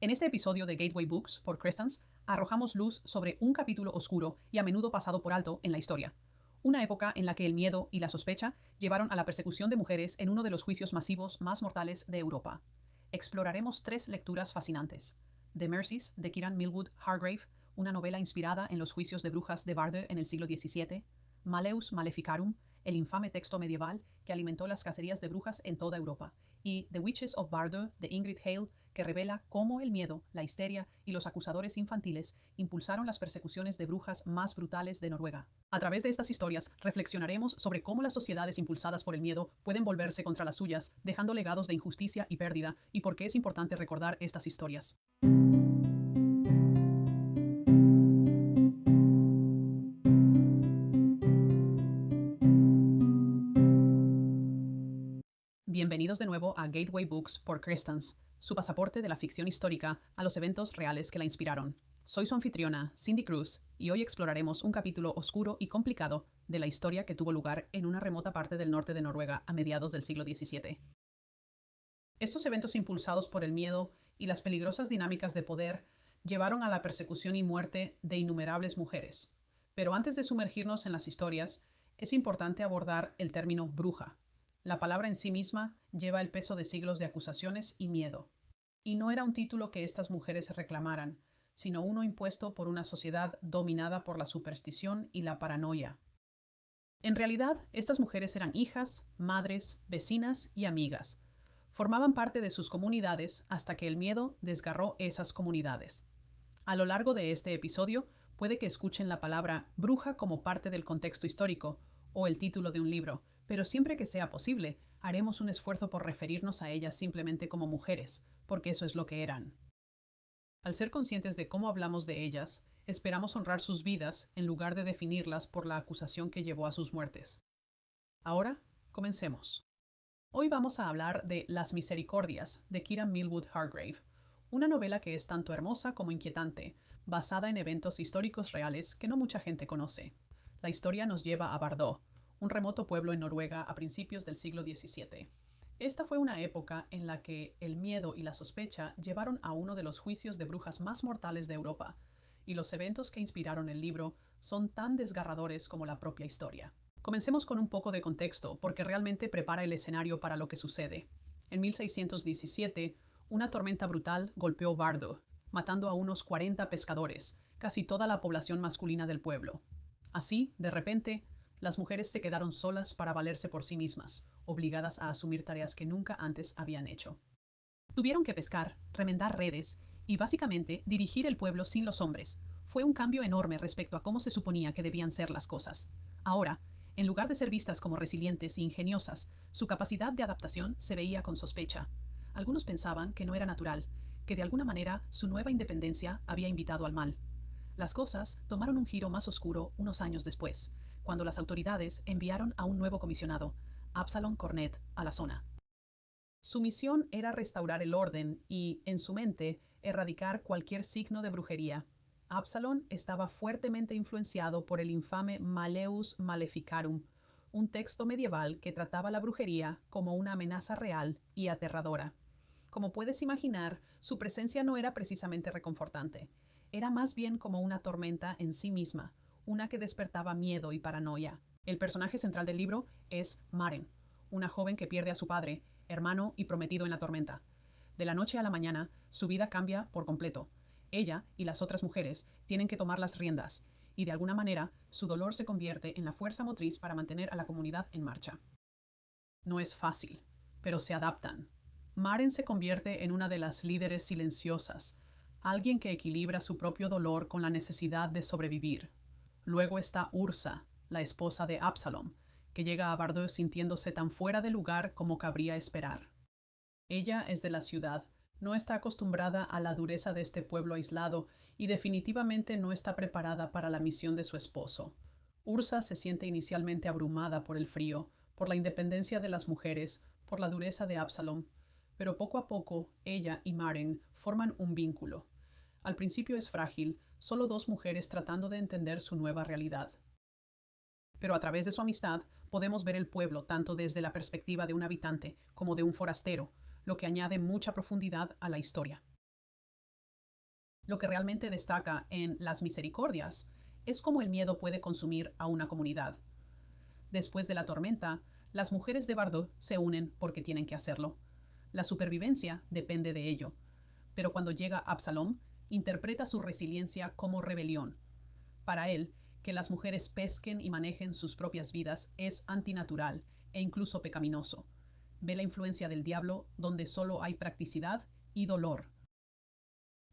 En este episodio de Gateway Books por Crestans, arrojamos luz sobre un capítulo oscuro y a menudo pasado por alto en la historia. Una época en la que el miedo y la sospecha llevaron a la persecución de mujeres en uno de los juicios masivos más mortales de Europa. Exploraremos tres lecturas fascinantes. The Mercies, de Kieran Millwood Hargrave, una novela inspirada en los juicios de brujas de Bardeux en el siglo XVII. Maleus Maleficarum, el infame texto medieval que alimentó las cacerías de brujas en toda Europa. Y The Witches of Bardeux, de Ingrid Hale, que revela cómo el miedo, la histeria y los acusadores infantiles impulsaron las persecuciones de brujas más brutales de Noruega. A través de estas historias, reflexionaremos sobre cómo las sociedades impulsadas por el miedo pueden volverse contra las suyas, dejando legados de injusticia y pérdida, y por qué es importante recordar estas historias. Bienvenidos de nuevo a Gateway Books por Crestans, su pasaporte de la ficción histórica a los eventos reales que la inspiraron. Soy su anfitriona, Cindy Cruz, y hoy exploraremos un capítulo oscuro y complicado de la historia que tuvo lugar en una remota parte del norte de Noruega a mediados del siglo XVII. Estos eventos impulsados por el miedo y las peligrosas dinámicas de poder llevaron a la persecución y muerte de innumerables mujeres. Pero antes de sumergirnos en las historias, es importante abordar el término bruja. La palabra en sí misma lleva el peso de siglos de acusaciones y miedo. Y no era un título que estas mujeres reclamaran, sino uno impuesto por una sociedad dominada por la superstición y la paranoia. En realidad, estas mujeres eran hijas, madres, vecinas y amigas. Formaban parte de sus comunidades hasta que el miedo desgarró esas comunidades. A lo largo de este episodio, puede que escuchen la palabra bruja como parte del contexto histórico o el título de un libro, pero siempre que sea posible, haremos un esfuerzo por referirnos a ellas simplemente como mujeres, porque eso es lo que eran. Al ser conscientes de cómo hablamos de ellas, esperamos honrar sus vidas en lugar de definirlas por la acusación que llevó a sus muertes. Ahora, comencemos. Hoy vamos a hablar de Las Misericordias, de Kieran Millwood Hargrave, una novela que es tanto hermosa como inquietante, basada en eventos históricos reales que no mucha gente conoce. La historia nos lleva a Bardeux, un remoto pueblo en Noruega a principios del siglo XVII. Esta fue una época en la que el miedo y la sospecha llevaron a uno de los juicios de brujas más mortales de Europa, y los eventos que inspiraron el libro son tan desgarradores como la propia historia. Comencemos con un poco de contexto, porque realmente prepara el escenario para lo que sucede. En 1617, una tormenta brutal golpeó Bardeux, matando a unos 40 pescadores, casi toda la población masculina del pueblo. Así, de repente, las mujeres se quedaron solas para valerse por sí mismas, obligadas a asumir tareas que nunca antes habían hecho. Tuvieron que pescar, remendar redes y básicamente dirigir el pueblo sin los hombres. Fue un cambio enorme respecto a cómo se suponía que debían ser las cosas. Ahora, en lugar de ser vistas como resilientes e ingeniosas, su capacidad de adaptación se veía con sospecha. Algunos pensaban que no era natural, que de alguna manera su nueva independencia había invitado al mal. Las cosas tomaron un giro más oscuro unos años después, cuando las autoridades enviaron a un nuevo comisionado, Absalom Cornet, a la zona. Su misión era restaurar el orden y, en su mente, erradicar cualquier signo de brujería. Absalom estaba fuertemente influenciado por el infame Maleus Maleficarum, un texto medieval que trataba la brujería como una amenaza real y aterradora. Como puedes imaginar, su presencia no era precisamente reconfortante. Era más bien como una tormenta en sí misma, una que despertaba miedo y paranoia. El personaje central del libro es Maren, una joven que pierde a su padre, hermano y prometido en la tormenta. De la noche a la mañana, su vida cambia por completo. Ella y las otras mujeres tienen que tomar las riendas, y de alguna manera su dolor se convierte en la fuerza motriz para mantener a la comunidad en marcha. No es fácil, pero se adaptan. Maren se convierte en una de las líderes silenciosas, alguien que equilibra su propio dolor con la necesidad de sobrevivir. Luego está Ursa, la esposa de Absalom, que llega a Bardeux sintiéndose tan fuera de lugar como cabría esperar. Ella es de la ciudad, no está acostumbrada a la dureza de este pueblo aislado y definitivamente no está preparada para la misión de su esposo. Ursa se siente inicialmente abrumada por el frío, por la independencia de las mujeres, por la dureza de Absalom, pero poco a poco ella y Maren forman un vínculo. Al principio es frágil, solo dos mujeres tratando de entender su nueva realidad. Pero a través de su amistad podemos ver el pueblo tanto desde la perspectiva de un habitante como de un forastero, lo que añade mucha profundidad a la historia. Lo que realmente destaca en Las Misericordias es cómo el miedo puede consumir a una comunidad. Después de la tormenta, las mujeres de Bardot se unen porque tienen que hacerlo. La supervivencia depende de ello. Pero cuando llega Absalom, interpreta su resiliencia como rebelión. Para él, que las mujeres pesquen y manejen sus propias vidas es antinatural e incluso pecaminoso. Ve la influencia del diablo donde solo hay practicidad y dolor.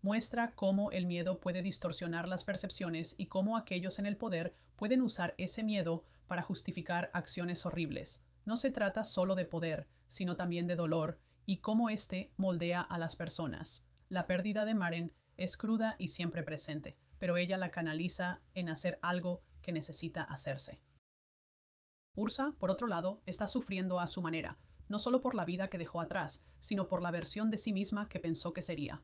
Muestra cómo el miedo puede distorsionar las percepciones y cómo aquellos en el poder pueden usar ese miedo para justificar acciones horribles. No se trata solo de poder, sino también de dolor y cómo éste moldea a las personas. La pérdida de Maren es cruda y siempre presente, pero ella la canaliza en hacer algo que necesita hacerse. Ursa, por otro lado, está sufriendo a su manera, no solo por la vida que dejó atrás, sino por la versión de sí misma que pensó que sería.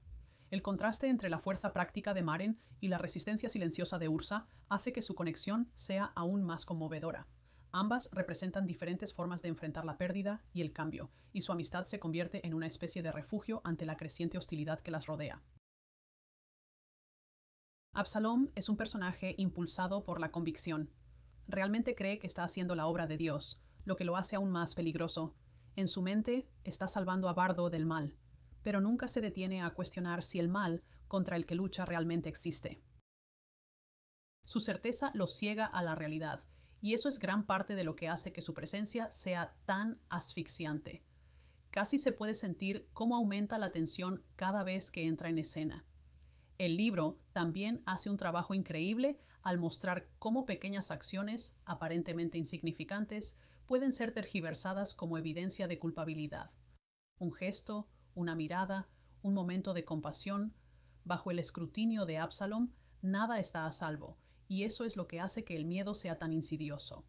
El contraste entre la fuerza práctica de Maren y la resistencia silenciosa de Ursa hace que su conexión sea aún más conmovedora. Ambas representan diferentes formas de enfrentar la pérdida y el cambio, y su amistad se convierte en una especie de refugio ante la creciente hostilidad que las rodea. Absalom es un personaje impulsado por la convicción. Realmente cree que está haciendo la obra de Dios, lo que lo hace aún más peligroso. En su mente está salvando a Bardo del mal, pero nunca se detiene a cuestionar si el mal contra el que lucha realmente existe. Su certeza lo ciega a la realidad, y eso es gran parte de lo que hace que su presencia sea tan asfixiante. Casi se puede sentir cómo aumenta la tensión cada vez que entra en escena. El libro también hace un trabajo increíble al mostrar cómo pequeñas acciones, aparentemente insignificantes, pueden ser tergiversadas como evidencia de culpabilidad. Un gesto, una mirada, un momento de compasión. Bajo el escrutinio de Absalom, nada está a salvo, y eso es lo que hace que el miedo sea tan insidioso.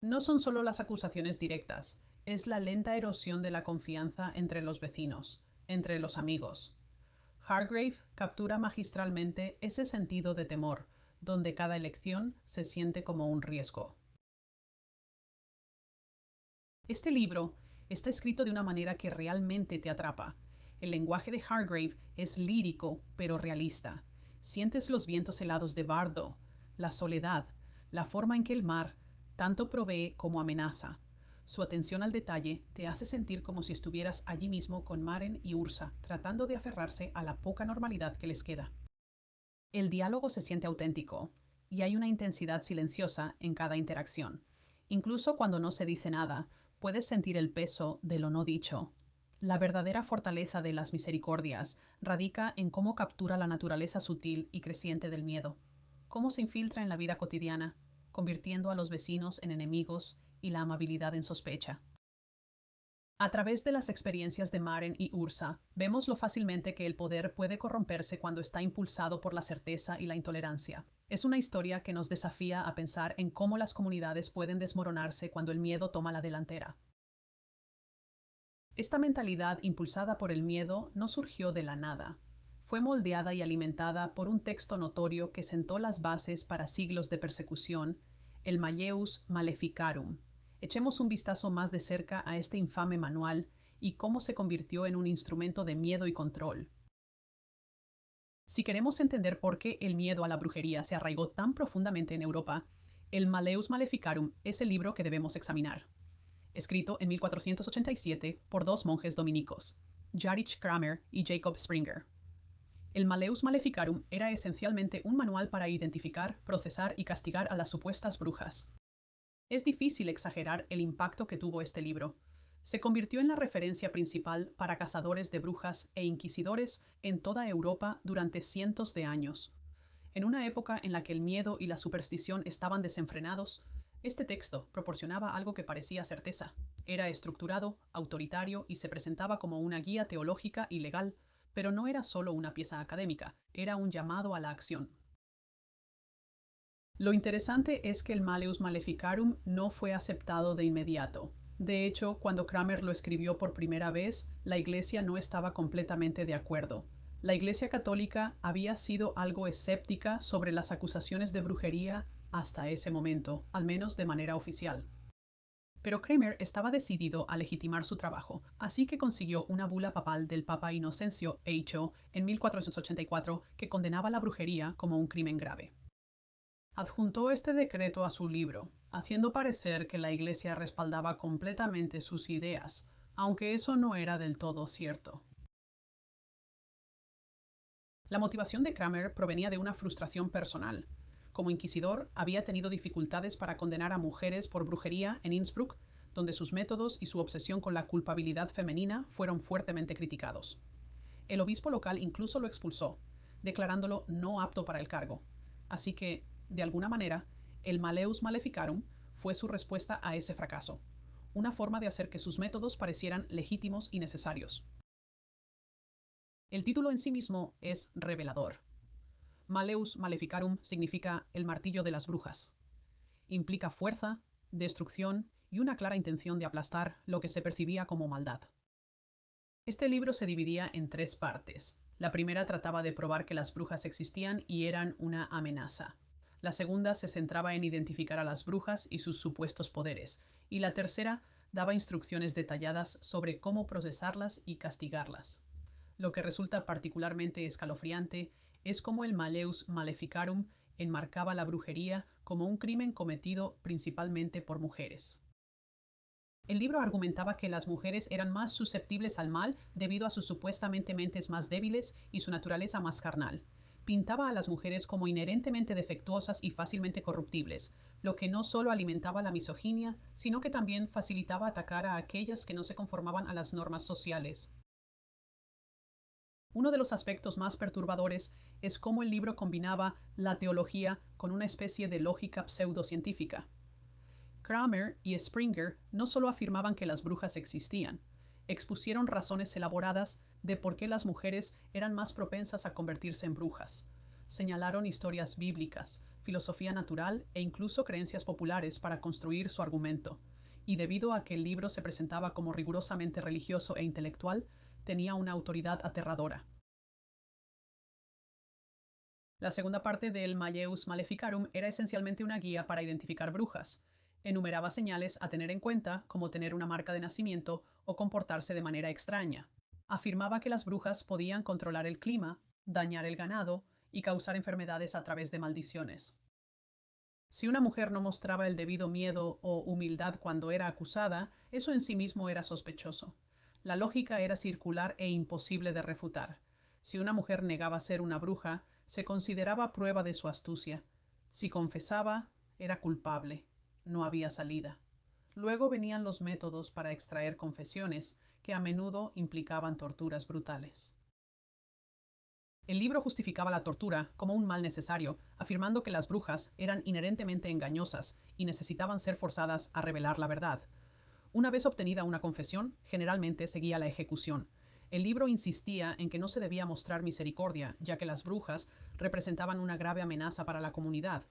No son solo las acusaciones directas, es la lenta erosión de la confianza entre los vecinos, entre los amigos. Hargrave captura magistralmente ese sentido de temor, donde cada elección se siente como un riesgo. Este libro está escrito de una manera que realmente te atrapa. El lenguaje de Hargrave es lírico, pero realista. Sientes los vientos helados de Bardo, la soledad, la forma en que el mar tanto provee como amenaza. Su atención al detalle te hace sentir como si estuvieras allí mismo con Maren y Ursa, tratando de aferrarse a la poca normalidad que les queda. El diálogo se siente auténtico, y hay una intensidad silenciosa en cada interacción. Incluso cuando no se dice nada, puedes sentir el peso de lo no dicho. La verdadera fortaleza de Las Misericordias radica en cómo captura la naturaleza sutil y creciente del miedo, cómo se infiltra en la vida cotidiana, convirtiendo a los vecinos en enemigos y la amabilidad en sospecha. A través de las experiencias de Maren y Ursa, vemos lo fácilmente que el poder puede corromperse cuando está impulsado por la certeza y la intolerancia. Es una historia que nos desafía a pensar en cómo las comunidades pueden desmoronarse cuando el miedo toma la delantera. Esta mentalidad impulsada por el miedo no surgió de la nada. Fue moldeada y alimentada por un texto notorio que sentó las bases para siglos de persecución, el Malleus Maleficarum. Echemos un vistazo más de cerca a este infame manual y cómo se convirtió en un instrumento de miedo y control. Si queremos entender por qué el miedo a la brujería se arraigó tan profundamente en Europa, el Malleus Maleficarum es el libro que debemos examinar. Escrito en 1487 por dos monjes dominicos, Jarich Kramer y Jacob Springer. El Malleus Maleficarum era esencialmente un manual para identificar, procesar y castigar a las supuestas brujas. Es difícil exagerar el impacto que tuvo este libro. Se convirtió en la referencia principal para cazadores de brujas e inquisidores en toda Europa durante cientos de años. En una época en la que el miedo y la superstición estaban desenfrenados, este texto proporcionaba algo que parecía certeza. Era estructurado, autoritario y se presentaba como una guía teológica y legal, pero no era solo una pieza académica, era un llamado a la acción. Lo interesante es que el Malleus Maleficarum no fue aceptado de inmediato. De hecho, cuando Kramer lo escribió por primera vez, la Iglesia no estaba completamente de acuerdo. La Iglesia Católica había sido algo escéptica sobre las acusaciones de brujería hasta ese momento, al menos de manera oficial. Pero Kramer estaba decidido a legitimar su trabajo, así que consiguió una bula papal del Papa Inocencio VIII en 1484 que condenaba la brujería como un crimen grave. Adjuntó este decreto a su libro, haciendo parecer que la Iglesia respaldaba completamente sus ideas, aunque eso no era del todo cierto. La motivación de Kramer provenía de una frustración personal. Como inquisidor, había tenido dificultades para condenar a mujeres por brujería en Innsbruck, donde sus métodos y su obsesión con la culpabilidad femenina fueron fuertemente criticados. El obispo local incluso lo expulsó, declarándolo no apto para el cargo. Así que, de alguna manera, el Malleus Maleficarum fue su respuesta a ese fracaso, una forma de hacer que sus métodos parecieran legítimos y necesarios. El título en sí mismo es revelador. Malleus Maleficarum significa el martillo de las brujas. Implica fuerza, destrucción y una clara intención de aplastar lo que se percibía como maldad. Este libro se dividía en 3 partes. La primera trataba de probar que las brujas existían y eran una amenaza. La segunda se centraba en identificar a las brujas y sus supuestos poderes. Y la tercera daba instrucciones detalladas sobre cómo procesarlas y castigarlas. Lo que resulta particularmente escalofriante es cómo el Malleus Maleficarum enmarcaba la brujería como un crimen cometido principalmente por mujeres. El libro argumentaba que las mujeres eran más susceptibles al mal debido a sus supuestamente mentes más débiles y su naturaleza más carnal. Pintaba a las mujeres como inherentemente defectuosas y fácilmente corruptibles, lo que no solo alimentaba la misoginia, sino que también facilitaba atacar a aquellas que no se conformaban a las normas sociales. Uno de los aspectos más perturbadores es cómo el libro combinaba la teología con una especie de lógica pseudocientífica. Kramer y Springer no solo afirmaban que las brujas existían, expusieron razones elaboradas de por qué las mujeres eran más propensas a convertirse en brujas. Señalaron historias bíblicas, filosofía natural e incluso creencias populares para construir su argumento. Y debido a que el libro se presentaba como rigurosamente religioso e intelectual, tenía una autoridad aterradora. La segunda parte del Malleus Maleficarum era esencialmente una guía para identificar brujas. Enumeraba señales a tener en cuenta, como tener una marca de nacimiento o comportarse de manera extraña. Afirmaba que las brujas podían controlar el clima, dañar el ganado y causar enfermedades a través de maldiciones. Si una mujer no mostraba el debido miedo o humildad cuando era acusada, eso en sí mismo era sospechoso. La lógica era circular e imposible de refutar. Si una mujer negaba ser una bruja, se consideraba prueba de su astucia. Si confesaba, era culpable. No había salida. Luego venían los métodos para extraer confesiones, que a menudo implicaban torturas brutales. El libro justificaba la tortura como un mal necesario, afirmando que las brujas eran inherentemente engañosas y necesitaban ser forzadas a revelar la verdad. Una vez obtenida una confesión, generalmente seguía la ejecución. El libro insistía en que no se debía mostrar misericordia, ya que las brujas representaban una grave amenaza para la comunidad.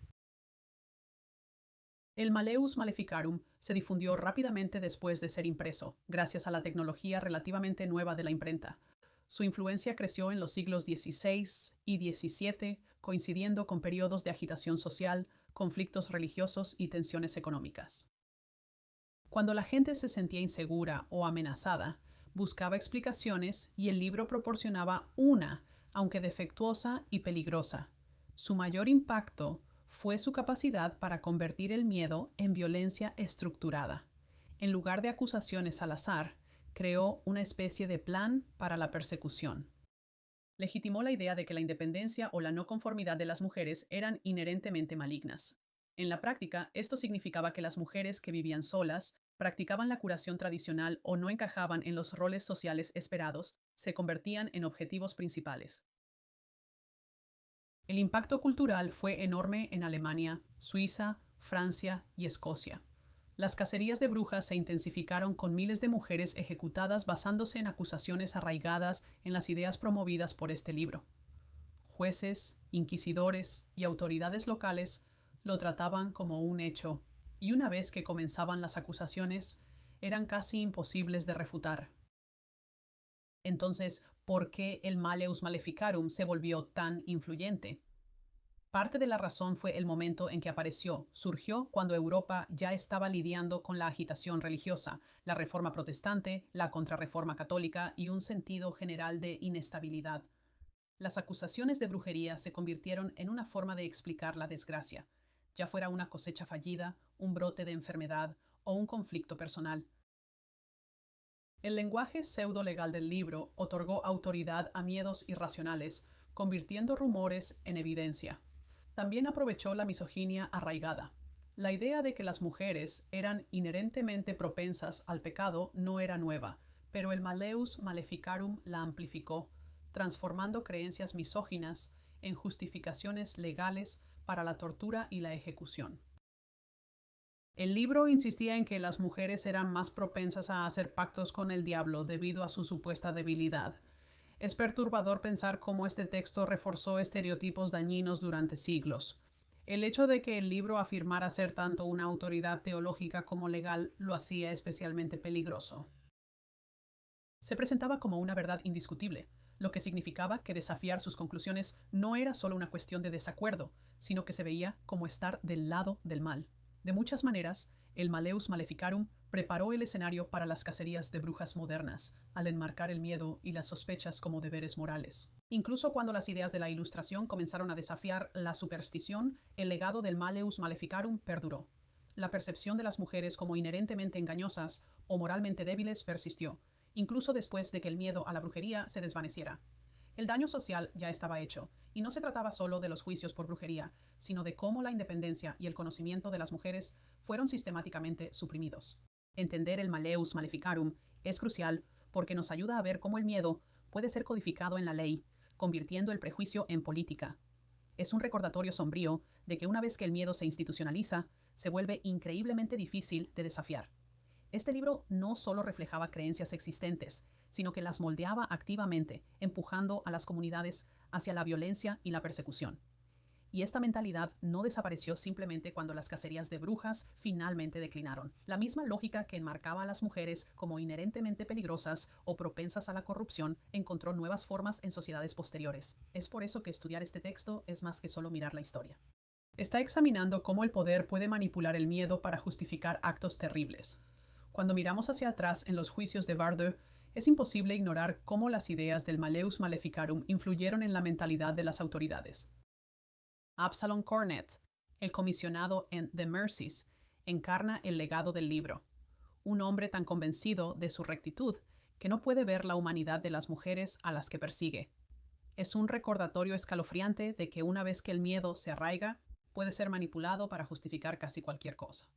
El Malleus Maleficarum se difundió rápidamente después de ser impreso, gracias a la tecnología relativamente nueva de la imprenta. Su influencia creció en los siglos XVI y XVII, coincidiendo con periodos de agitación social, conflictos religiosos y tensiones económicas. Cuando la gente se sentía insegura o amenazada, buscaba explicaciones y el libro proporcionaba una, aunque defectuosa y peligrosa. Su mayor impacto fue su capacidad para convertir el miedo en violencia estructurada. En lugar de acusaciones al azar, creó una especie de plan para la persecución. Legitimó la idea de que la independencia o la no conformidad de las mujeres eran inherentemente malignas. En la práctica, esto significaba que las mujeres que vivían solas, practicaban la curación tradicional o no encajaban en los roles sociales esperados, se convertían en objetivos principales. El impacto cultural fue enorme en Alemania, Suiza, Francia y Escocia. Las cacerías de brujas se intensificaron con miles de mujeres ejecutadas basándose en acusaciones arraigadas en las ideas promovidas por este libro. Jueces, inquisidores y autoridades locales lo trataban como un hecho, y una vez que comenzaban las acusaciones, eran casi imposibles de refutar. Entonces, ¿por qué el Malleus Maleficarum se volvió tan influyente? Parte de la razón fue el momento en que apareció. Surgió cuando Europa ya estaba lidiando con la agitación religiosa, la reforma protestante, la contrarreforma católica y un sentido general de inestabilidad. Las acusaciones de brujería se convirtieron en una forma de explicar la desgracia, ya fuera una cosecha fallida, un brote de enfermedad o un conflicto personal. El lenguaje pseudo-legal del libro otorgó autoridad a miedos irracionales, convirtiendo rumores en evidencia. También aprovechó la misoginia arraigada. La idea de que las mujeres eran inherentemente propensas al pecado no era nueva, pero el Malleus Maleficarum la amplificó, transformando creencias misóginas en justificaciones legales para la tortura y la ejecución. El libro insistía en que las mujeres eran más propensas a hacer pactos con el diablo debido a su supuesta debilidad. Es perturbador pensar cómo este texto reforzó estereotipos dañinos durante siglos. El hecho de que el libro afirmara ser tanto una autoridad teológica como legal lo hacía especialmente peligroso. Se presentaba como una verdad indiscutible, lo que significaba que desafiar sus conclusiones no era solo una cuestión de desacuerdo, sino que se veía como estar del lado del mal. De muchas maneras, el Malleus Maleficarum preparó el escenario para las cacerías de brujas modernas, al enmarcar el miedo y las sospechas como deberes morales. Incluso cuando las ideas de la Ilustración comenzaron a desafiar la superstición, el legado del Malleus Maleficarum perduró. La percepción de las mujeres como inherentemente engañosas o moralmente débiles persistió, incluso después de que el miedo a la brujería se desvaneciera. El daño social ya estaba hecho, y no se trataba solo de los juicios por brujería, sino de cómo la independencia y el conocimiento de las mujeres fueron sistemáticamente suprimidos. Entender el Malleus Maleficarum es crucial porque nos ayuda a ver cómo el miedo puede ser codificado en la ley, convirtiendo el prejuicio en política. Es un recordatorio sombrío de que una vez que el miedo se institucionaliza, se vuelve increíblemente difícil de desafiar. Este libro no solo reflejaba creencias existentes, sino que las moldeaba activamente, empujando a las comunidades hacia la violencia y la persecución. Y esta mentalidad no desapareció simplemente cuando las cacerías de brujas finalmente declinaron. La misma lógica que enmarcaba a las mujeres como inherentemente peligrosas o propensas a la corrupción encontró nuevas formas en sociedades posteriores. Es por eso que estudiar este texto es más que solo mirar la historia. Está examinando cómo el poder puede manipular el miedo para justificar actos terribles. Cuando miramos hacia atrás en los juicios de Bardeux, es imposible ignorar cómo las ideas del Malleus Maleficarum influyeron en la mentalidad de las autoridades. Absalom Cornet, el comisionado en The Mercies, encarna el legado del libro. Un hombre tan convencido de su rectitud que no puede ver la humanidad de las mujeres a las que persigue. Es un recordatorio escalofriante de que una vez que el miedo se arraiga, puede ser manipulado para justificar casi cualquier cosa.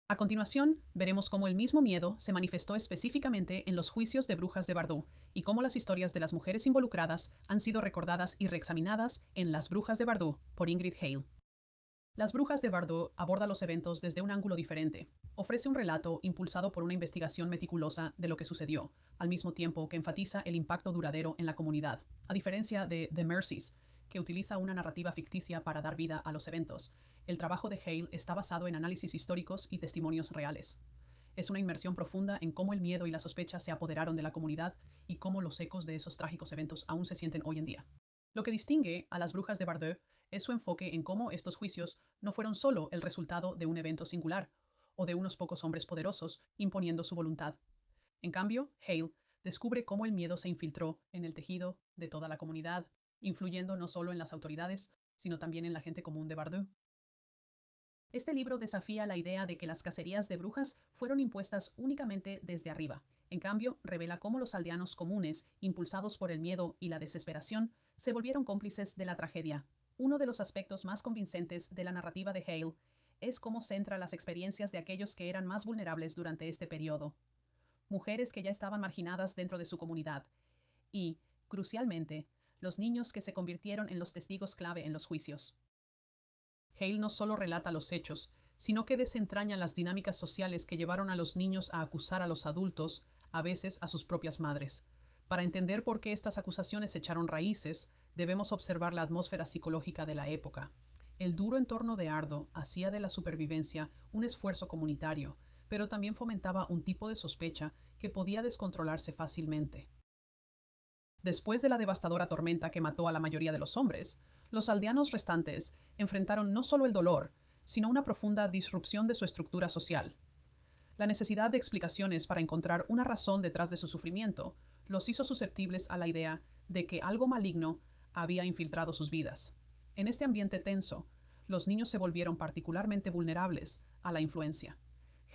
A continuación, veremos cómo el mismo miedo se manifestó específicamente en los juicios de brujas de Bardeux y cómo las historias de las mujeres involucradas han sido recordadas y reexaminadas en Las brujas de Bardeux por Ingrid Hale. Las brujas de Bardeux aborda los eventos desde un ángulo diferente. Ofrece un relato impulsado por una investigación meticulosa de lo que sucedió, al mismo tiempo que enfatiza el impacto duradero en la comunidad, a diferencia de The Mercies, que utiliza una narrativa ficticia para dar vida a los eventos. El trabajo de Hale está basado en análisis históricos y testimonios reales. Es una inmersión profunda en cómo el miedo y la sospecha se apoderaron de la comunidad y cómo los ecos de esos trágicos eventos aún se sienten hoy en día. Lo que distingue a las brujas de Bardeux es su enfoque en cómo estos juicios no fueron solo el resultado de un evento singular o de unos pocos hombres poderosos imponiendo su voluntad. En cambio, Hale descubre cómo el miedo se infiltró en el tejido de toda la comunidad, influyendo no solo en las autoridades, sino también en la gente común de Bardeux. Este libro desafía la idea de que las cacerías de brujas fueron impuestas únicamente desde arriba. En cambio, revela cómo los aldeanos comunes, impulsados por el miedo y la desesperación, se volvieron cómplices de la tragedia. Uno de los aspectos más convincentes de la narrativa de Hale es cómo centra las experiencias de aquellos que eran más vulnerables durante este periodo. Mujeres que ya estaban marginadas dentro de su comunidad y, crucialmente, los niños que se convirtieron en los testigos clave en los juicios. Hale no solo relata los hechos, sino que desentraña las dinámicas sociales que llevaron a los niños a acusar a los adultos, a veces a sus propias madres. Para entender por qué estas acusaciones echaron raíces, debemos observar la atmósfera psicológica de la época. El duro entorno de Ardo hacía de la supervivencia un esfuerzo comunitario, pero también fomentaba un tipo de sospecha que podía descontrolarse fácilmente. Después de la devastadora tormenta que mató a la mayoría de los hombres, los aldeanos restantes enfrentaron no solo el dolor, sino una profunda disrupción de su estructura social. La necesidad de explicaciones para encontrar una razón detrás de su sufrimiento los hizo susceptibles a la idea de que algo maligno había infiltrado sus vidas. En este ambiente tenso, los niños se volvieron particularmente vulnerables a la influencia.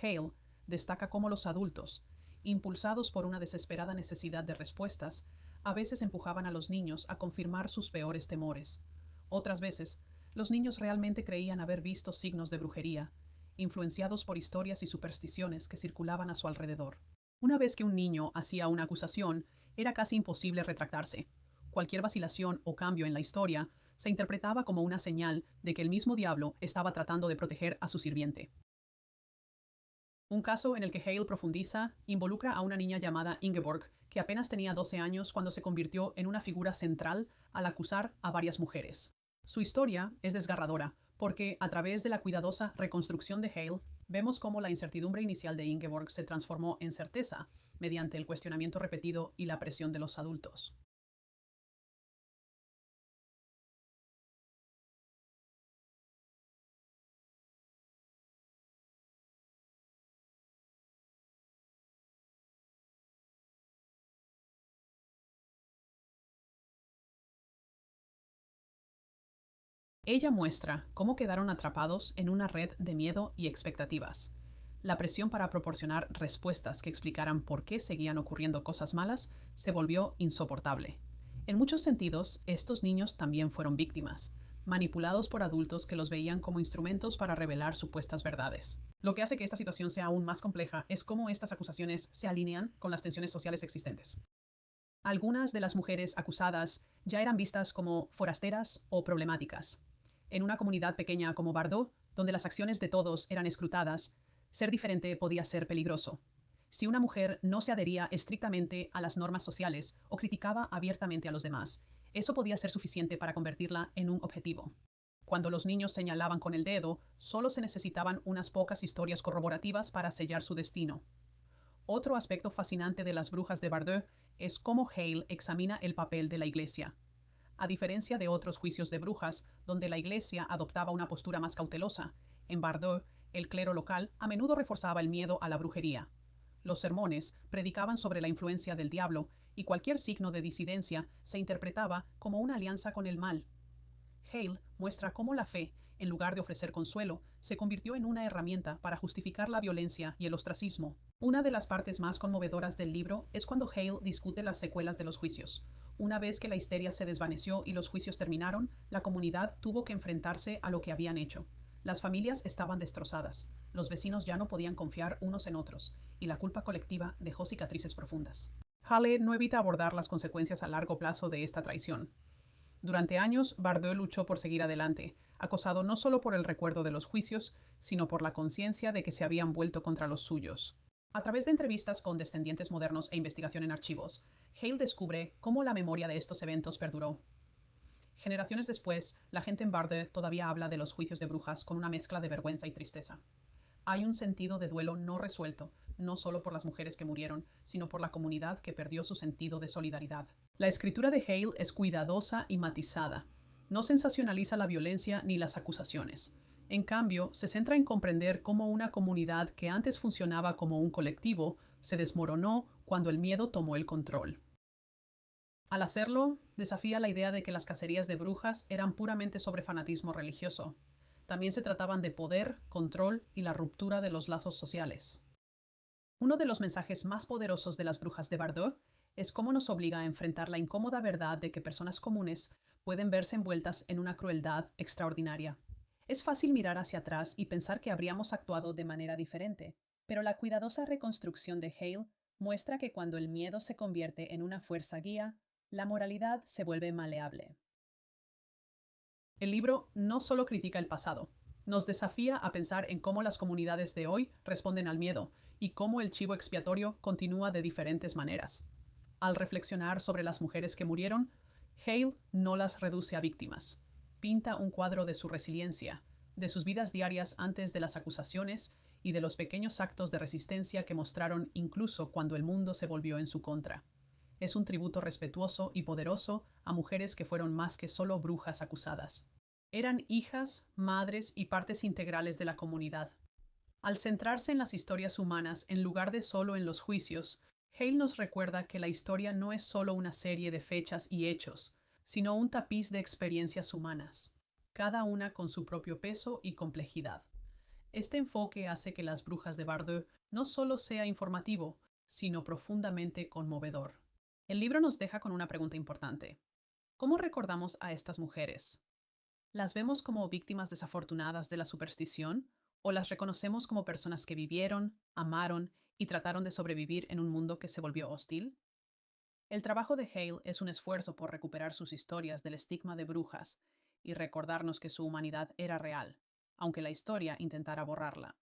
Hale destaca cómo los adultos, impulsados por una desesperada necesidad de respuestas, a veces empujaban a los niños a confirmar sus peores temores. Otras veces, los niños realmente creían haber visto signos de brujería, influenciados por historias y supersticiones que circulaban a su alrededor. Una vez que un niño hacía una acusación, era casi imposible retractarse. Cualquier vacilación o cambio en la historia se interpretaba como una señal de que el mismo diablo estaba tratando de proteger a su sirviente. Un caso en el que Hale profundiza involucra a una niña llamada Ingeborg, que apenas tenía 12 años cuando se convirtió en una figura central al acusar a varias mujeres. Su historia es desgarradora, porque a través de la cuidadosa reconstrucción de Hale, vemos cómo la incertidumbre inicial de Ingeborg se transformó en certeza mediante el cuestionamiento repetido y la presión de los adultos. Ella muestra cómo quedaron atrapados en una red de miedo y expectativas. La presión para proporcionar respuestas que explicaran por qué seguían ocurriendo cosas malas se volvió insoportable. En muchos sentidos, estos niños también fueron víctimas, manipulados por adultos que los veían como instrumentos para revelar supuestas verdades. Lo que hace que esta situación sea aún más compleja es cómo estas acusaciones se alinean con las tensiones sociales existentes. Algunas de las mujeres acusadas ya eran vistas como forasteras o problemáticas. En una comunidad pequeña como Bordeaux, donde las acciones de todos eran escrutadas, ser diferente podía ser peligroso. Si una mujer no se adhería estrictamente a las normas sociales o criticaba abiertamente a los demás, eso podía ser suficiente para convertirla en un objetivo. Cuando los niños señalaban con el dedo, solo se necesitaban unas pocas historias corroborativas para sellar su destino. Otro aspecto fascinante de las brujas de Bordeaux es cómo Hale examina el papel de la Iglesia. A diferencia de otros juicios de brujas, donde la Iglesia adoptaba una postura más cautelosa, en Bordeaux, el clero local a menudo reforzaba el miedo a la brujería. Los sermones predicaban sobre la influencia del diablo y cualquier signo de disidencia se interpretaba como una alianza con el mal. Hale muestra cómo la fe, en lugar de ofrecer consuelo, se convirtió en una herramienta para justificar la violencia y el ostracismo. Una de las partes más conmovedoras del libro es cuando Hale discute las secuelas de los juicios. Una vez que la histeria se desvaneció y los juicios terminaron, la comunidad tuvo que enfrentarse a lo que habían hecho. Las familias estaban destrozadas, los vecinos ya no podían confiar unos en otros, y la culpa colectiva dejó cicatrices profundas. Hale no evita abordar las consecuencias a largo plazo de esta traición. Durante años, Bordeaux luchó por seguir adelante, acosado no solo por el recuerdo de los juicios, sino por la conciencia de que se habían vuelto contra los suyos. A través de entrevistas con descendientes modernos e investigación en archivos, Hale descubre cómo la memoria de estos eventos perduró. Generaciones después, la gente en Bordeaux todavía habla de los juicios de brujas con una mezcla de vergüenza y tristeza. Hay un sentido de duelo no resuelto, no solo por las mujeres que murieron, sino por la comunidad que perdió su sentido de solidaridad. La escritura de Hale es cuidadosa y matizada. No sensacionaliza la violencia ni las acusaciones. En cambio, se centra en comprender cómo una comunidad que antes funcionaba como un colectivo se desmoronó cuando el miedo tomó el control. Al hacerlo, desafía la idea de que las cacerías de brujas eran puramente sobre fanatismo religioso. También se trataban de poder, control y la ruptura de los lazos sociales. Uno de los mensajes más poderosos de las brujas de Bordeaux es cómo nos obliga a enfrentar la incómoda verdad de que personas comunes pueden verse envueltas en una crueldad extraordinaria. Es fácil mirar hacia atrás y pensar que habríamos actuado de manera diferente, pero la cuidadosa reconstrucción de Hale muestra que cuando el miedo se convierte en una fuerza guía, la moralidad se vuelve maleable. El libro no solo critica el pasado, nos desafía a pensar en cómo las comunidades de hoy responden al miedo y cómo el chivo expiatorio continúa de diferentes maneras. Al reflexionar sobre las mujeres que murieron, Hale no las reduce a víctimas. Pinta un cuadro de su resiliencia, de sus vidas diarias antes de las acusaciones y de los pequeños actos de resistencia que mostraron incluso cuando el mundo se volvió en su contra. Es un tributo respetuoso y poderoso a mujeres que fueron más que solo brujas acusadas. Eran hijas, madres y partes integrales de la comunidad. Al centrarse en las historias humanas en lugar de solo en los juicios, Hale nos recuerda que la historia no es solo una serie de fechas y hechos, sino un tapiz de experiencias humanas, cada una con su propio peso y complejidad. Este enfoque hace que Las Brujas de Bardo no solo sea informativo, sino profundamente conmovedor. El libro nos deja con una pregunta importante. ¿Cómo recordamos a estas mujeres? ¿Las vemos como víctimas desafortunadas de la superstición o las reconocemos como personas que vivieron, amaron y trataron de sobrevivir en un mundo que se volvió hostil? El trabajo de Hale es un esfuerzo por recuperar sus historias del estigma de brujas y recordarnos que su humanidad era real, aunque la historia intentara borrarla.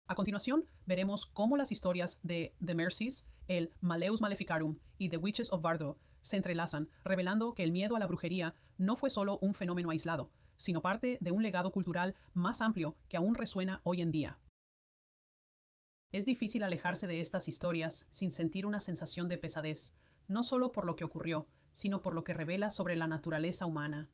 A continuación, veremos cómo las historias de The Mercies, el Maleus Maleficarum y The Witches of Bardo se entrelazan, revelando que el miedo a la brujería no fue solo un fenómeno aislado, sino parte de un legado cultural más amplio que aún resuena hoy en día. Es difícil alejarse de estas historias sin sentir una sensación de pesadez, no solo por lo que ocurrió, sino por lo que revela sobre la naturaleza humana.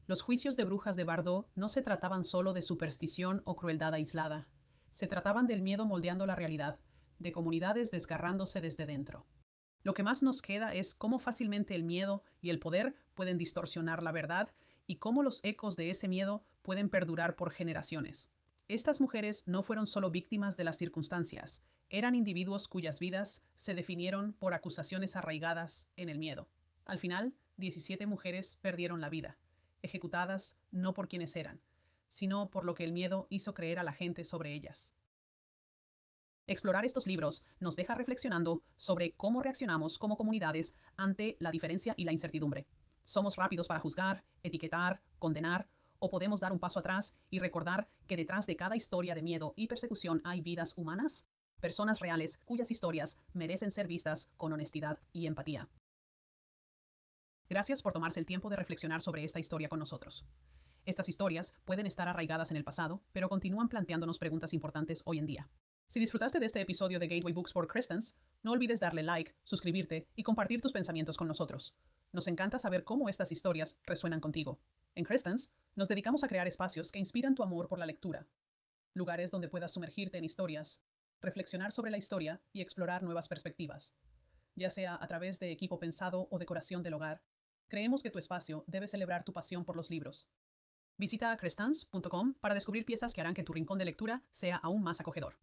Los juicios de brujas de Bardo no se trataban solo de superstición o crueldad aislada. Se trataban del miedo moldeando la realidad, de comunidades desgarrándose desde dentro. Lo que más nos queda es cómo fácilmente el miedo y el poder pueden distorsionar la verdad y cómo los ecos de ese miedo pueden perdurar por generaciones. Estas mujeres no fueron solo víctimas de las circunstancias, eran individuos cuyas vidas se definieron por acusaciones arraigadas en el miedo. Al final, 17 mujeres perdieron la vida, ejecutadas no por quienes eran, sino por lo que el miedo hizo creer a la gente sobre ellas. Explorar estos libros nos deja reflexionando sobre cómo reaccionamos como comunidades ante la diferencia y la incertidumbre. ¿Somos rápidos para juzgar, etiquetar, condenar, o podemos dar un paso atrás y recordar que detrás de cada historia de miedo y persecución hay vidas humanas? Personas reales cuyas historias merecen ser vistas con honestidad y empatía. Gracias por tomarse el tiempo de reflexionar sobre esta historia con nosotros. Estas historias pueden estar arraigadas en el pasado, pero continúan planteándonos preguntas importantes hoy en día. Si disfrutaste de este episodio de Gateway Books for Christians, no olvides darle like, suscribirte y compartir tus pensamientos con nosotros. Nos encanta saber cómo estas historias resuenan contigo. En Christians, nos dedicamos a crear espacios que inspiran tu amor por la lectura, lugares donde puedas sumergirte en historias, reflexionar sobre la historia y explorar nuevas perspectivas. Ya sea a través de equipo pensado o decoración del hogar, creemos que tu espacio debe celebrar tu pasión por los libros. Visita crestans.com para descubrir piezas que harán que tu rincón de lectura sea aún más acogedor.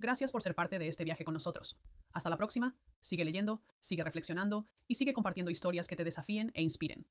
Gracias por ser parte de este viaje con nosotros. Hasta la próxima, sigue leyendo, sigue reflexionando y sigue compartiendo historias que te desafíen e inspiren.